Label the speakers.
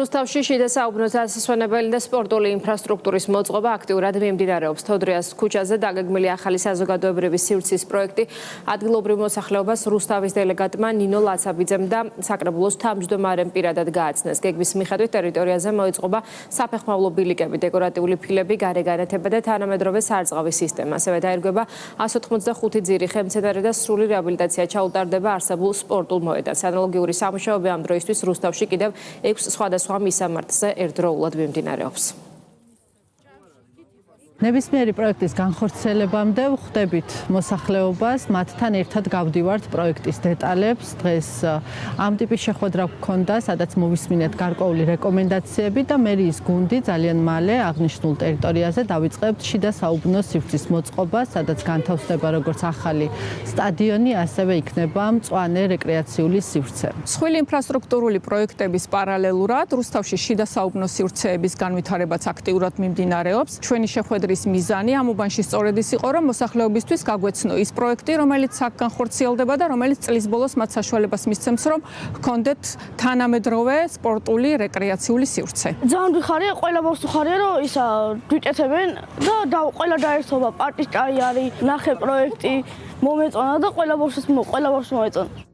Speaker 1: რუსთავში შიდა საუბნოს დასასვენებელი და სპორტული ინფრასტრუქტურის მოწყობა აქტიურად მიმდინარეობს. თოდრიას ქუჩაზე დაგეგმილი ახალი საზოგადოებრივი სივრცის პროექტი ადგილობრივ მოსახლეობას რუსთავის დელეგატმა ნინო ლაცაბიძემ და საკრებულოს თავმჯდომარემ პირადად გააცნეს. გეგმის მიხედვით ტერიტორიაზე მოეწყობა საფეხმავლო ბილიკები, დეკორატიული ფილები, გარე განათება და თანამედროვე სარწყავი სისტემა. ასევე დაირგვება 185 ძირი ხელმცენარე და სრული რეაბილიტაცია ჩაუტარდება არსებულ სპორტულ მოედანს. ანალოგიური სამუშაოები ამ დროისთვის რუსთავში კიდევ 6 სხვადასხვა მისამართზე ერთდროულად მიმდინარეობს.
Speaker 2: ნებისმიერი პროექტის განხორციელებამდე ვხვდებით მოსახლეობას, მათთან ერთად გავდივართ პროექტის დეტალებს. დღეს ამ ტიპის შეხვედრა გქონდა, სადაც მოვისმინეთ გარკვეული რეკომენდაციები და მერიის გუნდი ძალიან მალე აღნიშნულ ტერიტორიაზე დავიწყებთ შიდა საუბნოს სივრცის მოწყობა, სადაც განთავსდება როგორც ახალი სტადიონი, ასევე იქნება მწვანე რეკრეაციული სივრცე.
Speaker 3: მსხვილი ინფრასტრუქტურული პროექტების პარალელურად რუსთავში შიდა საუბნოს სივრცეების განვითარებაც აქტიურად მიმდინარეობს. ჩვენი შეხვედრის მიზანი ამ უბანში სწორედ ის იყო, რომ მოსახლეობისთვის გაგვეცნო ის პროექტი, რომელიც აქ განხორციელდება და რომელიც წლის ბოლოს მათ საშუალებას მისცემს, რომ ჰქონდეთ თანამედროვე სპორტული რეკრეაციული სივრცე.
Speaker 4: ძალიან ვიხარია, ყველა მოსუხარია, რომ ისა გვიკეთებენ და ყველა დაერთობა პარტის ჭაი არის, ნახე პროექტი მომეწონა და ყველა ბავშვს მოეწონა.